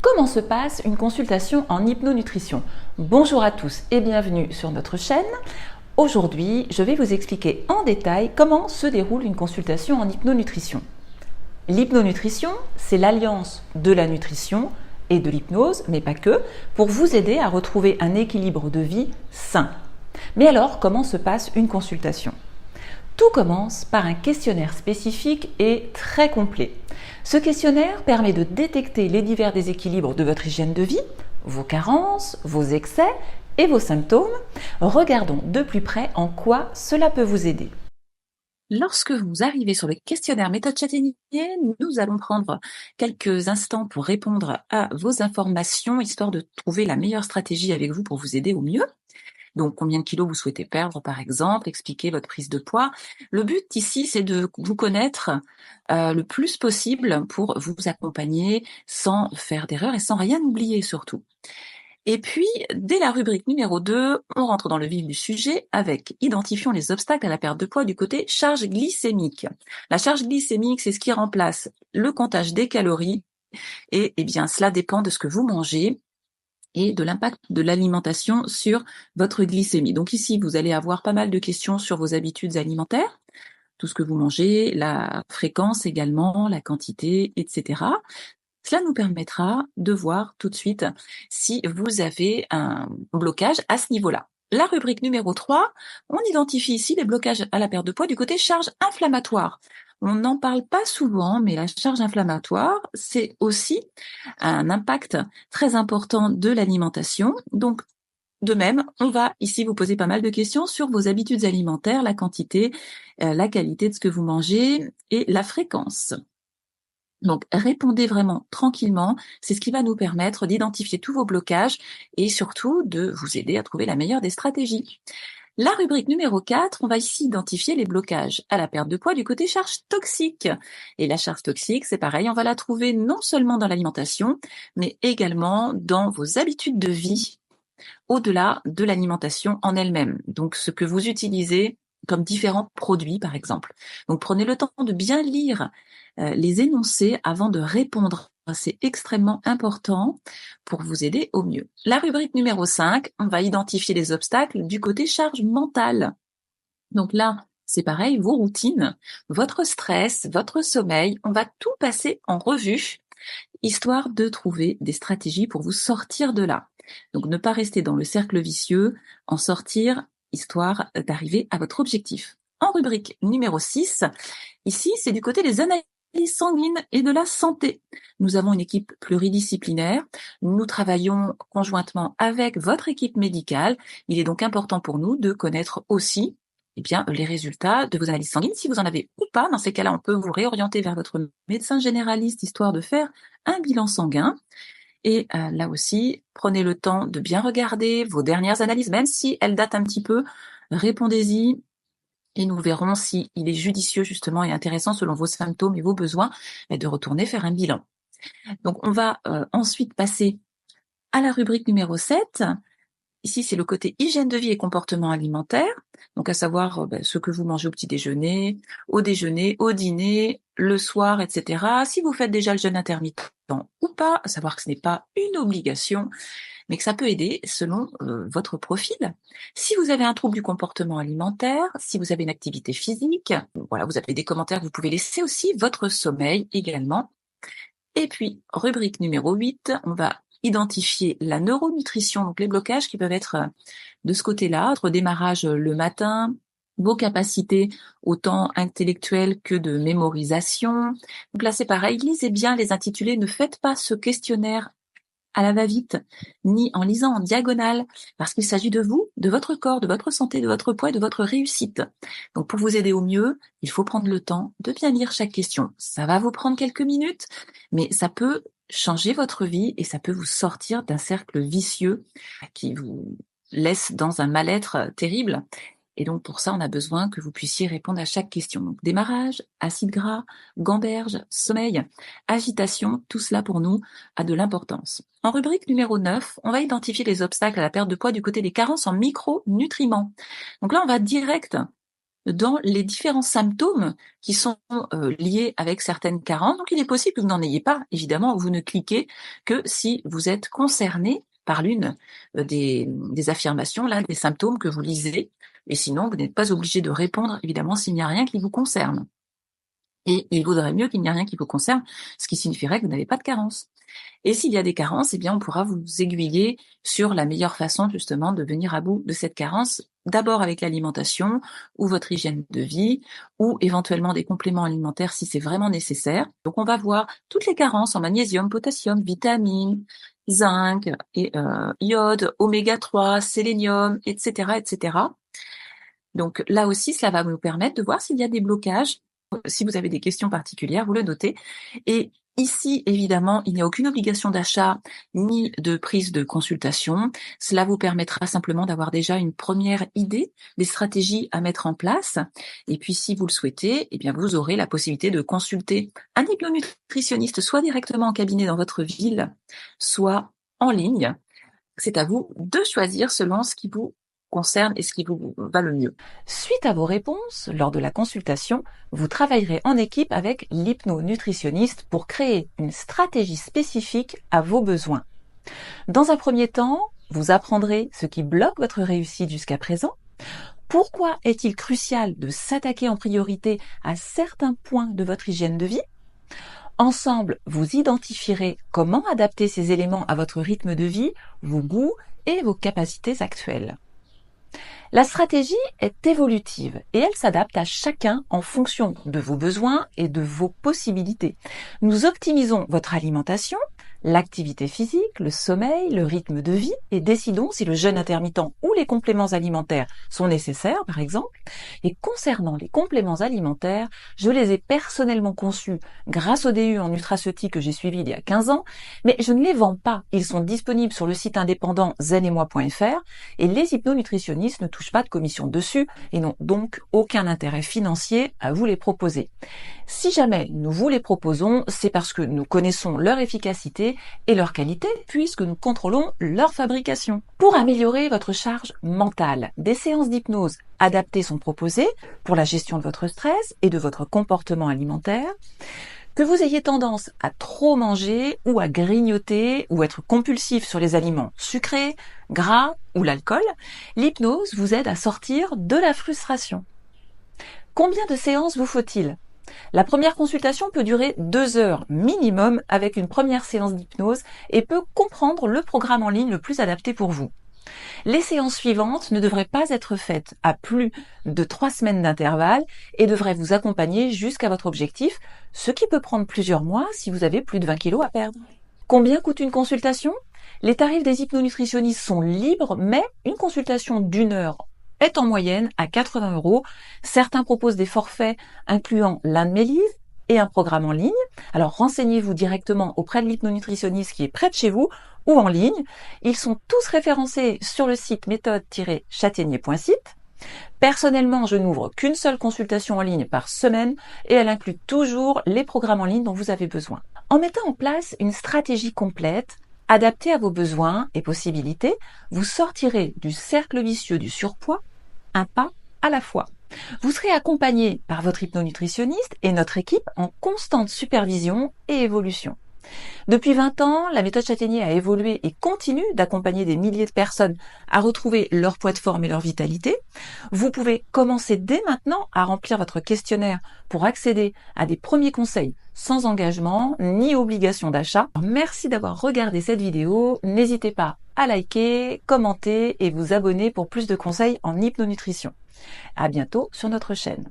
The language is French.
Comment se passe une consultation en hypnonutrition? Bonjour à tous et bienvenue sur notre chaîne. Aujourd'hui, je vais vous expliquer en détail comment se déroule une consultation en hypnonutrition. L'hypnonutrition, c'est l'alliance de la nutrition et de l'hypnose, mais pas que, pour vous aider à retrouver un équilibre de vie sain. Mais alors, comment se passe une consultation? Tout commence par un questionnaire spécifique et très complet. Ce questionnaire permet de détecter les divers déséquilibres de votre hygiène de vie, vos carences, vos excès et vos symptômes. Regardons de plus près en quoi cela peut vous aider. Lorsque vous arrivez sur le questionnaire méthode Châtaignier, nous allons prendre quelques instants pour répondre à vos informations, histoire de trouver la meilleure stratégie avec vous pour vous aider au mieux. Donc, combien de kilos vous souhaitez perdre, par exemple, expliquer votre prise de poids. Le but ici, c'est de vous connaître le plus possible pour vous accompagner sans faire d'erreur et sans rien oublier surtout. Et puis, dès la rubrique numéro 2, on rentre dans le vif du sujet avec identifions les obstacles à la perte de poids du côté charge glycémique. La charge glycémique, c'est ce qui remplace le comptage des calories et eh bien, cela dépend de ce que vous mangez et de l'impact de l'alimentation sur votre glycémie. Donc ici, vous allez avoir pas mal de questions sur vos habitudes alimentaires, tout ce que vous mangez, la fréquence également, la quantité, etc. Cela nous permettra de voir tout de suite si vous avez un blocage à ce niveau-là. La rubrique numéro 3, on identifie ici les blocages à la perte de poids du côté charge inflammatoire. On n'en parle pas souvent, mais la charge inflammatoire, c'est aussi un impact très important de l'alimentation. Donc, de même, on va ici vous poser pas mal de questions sur vos habitudes alimentaires, la quantité, la qualité de ce que vous mangez et la fréquence. Donc, répondez vraiment tranquillement, c'est ce qui va nous permettre d'identifier tous vos blocages et surtout de vous aider à trouver la meilleure des stratégies. La rubrique numéro 4, on va ici identifier les blocages à la perte de poids du côté charge toxique. Et la charge toxique, c'est pareil, on va la trouver non seulement dans l'alimentation, mais également dans vos habitudes de vie, au-delà de l'alimentation en elle-même. Donc, ce que vous utilisez comme différents produits, par exemple. Donc, prenez le temps de bien lire les énoncés avant de répondre. C'est extrêmement important pour vous aider au mieux. La rubrique numéro 5, on va identifier les obstacles du côté charge mentale. Donc là, c'est pareil, vos routines, votre stress, votre sommeil, on va tout passer en revue, histoire de trouver des stratégies pour vous sortir de là. Donc ne pas rester dans le cercle vicieux, en sortir, histoire d'arriver à votre objectif. En rubrique numéro 6, ici, c'est du côté des analyses sanguines et de la santé. Nous avons une équipe pluridisciplinaire. Nous travaillons conjointement avec votre équipe médicale. Il est donc important pour nous de connaître aussi eh bien, les résultats de vos analyses sanguines, si vous en avez ou pas. Dans ces cas-là, on peut vous réorienter vers votre médecin généraliste, histoire de faire un bilan sanguin. Et là aussi, prenez le temps de bien regarder vos dernières analyses, même si elles datent un petit peu. Répondez-y et nous verrons si il est judicieux justement et intéressant selon vos symptômes et vos besoins de retourner faire un bilan. Donc on va ensuite passer à la rubrique numéro 7. Ici, c'est le côté hygiène de vie et comportement alimentaire, donc à savoir ce que vous mangez au petit déjeuner, au dîner, le soir, etc. Si vous faites déjà le jeûne intermittent ou pas, à savoir que ce n'est pas une obligation, mais que ça peut aider selon votre profil. Si vous avez un trouble du comportement alimentaire, si vous avez une activité physique, voilà, vous avez des commentaires que vous pouvez laisser aussi, votre sommeil également. Et puis, rubrique numéro 8, on va identifier la neuronutrition, donc les blocages qui peuvent être de ce côté-là, votre démarrage le matin, vos capacités autant intellectuelles que de mémorisation. Donc là, c'est pareil, lisez bien les intitulés, ne faites pas ce questionnaire à la va-vite, ni en lisant en diagonale, parce qu'il s'agit de vous, de votre corps, de votre santé, de votre poids et de votre réussite. Donc pour vous aider au mieux, il faut prendre le temps de bien lire chaque question. Ça va vous prendre quelques minutes, mais ça peut changer votre vie et ça peut vous sortir d'un cercle vicieux qui vous laisse dans un mal-être terrible. Et donc pour ça, on a besoin que vous puissiez répondre à chaque question. Donc démarrage, acide gras, gamberge, sommeil, agitation, tout cela pour nous a de l'importance. En rubrique numéro 9, on va identifier les obstacles à la perte de poids du côté des carences en micronutriments. Donc là, on va direct dans les différents symptômes qui sont liés avec certaines carences. Donc il est possible que vous n'en ayez pas. Évidemment, vous ne cliquez que si vous êtes concerné par l'une des affirmations, là, des symptômes que vous lisez. Et sinon, vous n'êtes pas obligé de répondre, évidemment, s'il n'y a rien qui vous concerne. Et il vaudrait mieux qu'il n'y ait rien qui vous concerne, ce qui signifierait que vous n'avez pas de carence. Et s'il y a des carences, eh bien, on pourra vous aiguiller sur la meilleure façon, justement, de venir à bout de cette carence, d'abord avec l'alimentation, ou votre hygiène de vie, ou éventuellement des compléments alimentaires si c'est vraiment nécessaire. Donc, on va voir toutes les carences en magnésium, potassium, vitamines, zinc, et, iode, oméga 3, sélénium, etc., etc. Donc là aussi, cela va nous permettre de voir s'il y a des blocages. Si vous avez des questions particulières, vous le notez. Et ici, évidemment, il n'y a aucune obligation d'achat ni de prise de consultation. Cela vous permettra simplement d'avoir déjà une première idée des stratégies à mettre en place. Et puis, si vous le souhaitez, eh bien, vous aurez la possibilité de consulter un hypnonutritionniste, soit directement en cabinet dans votre ville, soit en ligne. C'est à vous de choisir selon ce qui vous concerne et ce qui vous va le mieux. Suite à vos réponses, lors de la consultation, vous travaillerez en équipe avec l'hypnonutritionniste pour créer une stratégie spécifique à vos besoins. Dans un premier temps, vous apprendrez ce qui bloque votre réussite jusqu'à présent. Pourquoi est-il crucial de s'attaquer en priorité à certains points de votre hygiène de vie ? Ensemble, vous identifierez comment adapter ces éléments à votre rythme de vie, vos goûts et vos capacités actuelles. La stratégie est évolutive et elle s'adapte à chacun en fonction de vos besoins et de vos possibilités. Nous optimisons votre alimentation, l'activité physique, le sommeil, le rythme de vie et décidons si le jeûne intermittent ou les compléments alimentaires sont nécessaires, par exemple. Et concernant les compléments alimentaires, je les ai personnellement conçus grâce au DU en nutraceutique que j'ai suivi il y a 15 ans, mais je ne les vends pas. Ils sont disponibles sur le site indépendant zenemoi.fr et les hypnonutritionnistes ne touchent pas de commission dessus et n'ont donc aucun intérêt financier à vous les proposer. Si jamais nous vous les proposons, c'est parce que nous connaissons leur efficacité et leur qualité puisque nous contrôlons leur fabrication. Pour améliorer votre charge mentale, des séances d'hypnose adaptées sont proposées pour la gestion de votre stress et de votre comportement alimentaire. Que vous ayez tendance à trop manger ou à grignoter ou être compulsif sur les aliments sucrés, gras ou l'alcool, l'hypnose vous aide à sortir de la frustration. Combien de séances vous faut-il ? La première consultation peut durer 2 heures minimum avec une première séance d'hypnose et peut comprendre le programme en ligne le plus adapté pour vous. Les séances suivantes ne devraient pas être faites à plus de 3 semaines d'intervalle et devraient vous accompagner jusqu'à votre objectif, ce qui peut prendre plusieurs mois si vous avez plus de 20 kilos à perdre. Combien coûte une consultation ? Les tarifs des hypnonutritionnistes sont libres, mais une consultation d'1 heure est en moyenne à 80 €. Certains proposent des forfaits incluant l'un de mes livres et un programme en ligne. Alors renseignez-vous directement auprès de l'hypnonutritionniste qui est près de chez vous ou en ligne. Ils sont tous référencés sur le site méthode-châtaignier.site. Personnellement, je n'ouvre qu'une seule consultation en ligne par semaine et elle inclut toujours les programmes en ligne dont vous avez besoin. En mettant en place une stratégie complète, adaptée à vos besoins et possibilités, vous sortirez du cercle vicieux du surpoids, un pas à la fois. Vous serez accompagné par votre hypnonutritionniste et notre équipe en constante supervision et évolution. Depuis 20 ans, la méthode Châtaignier a évolué et continue d'accompagner des milliers de personnes à retrouver leur poids de forme et leur vitalité. Vous pouvez commencer dès maintenant à remplir votre questionnaire pour accéder à des premiers conseils sans engagement ni obligation d'achat. Merci d'avoir regardé cette vidéo. N'hésitez pas à liker, commenter et vous abonner pour plus de conseils en hypnonutrition. À bientôt sur notre chaîne.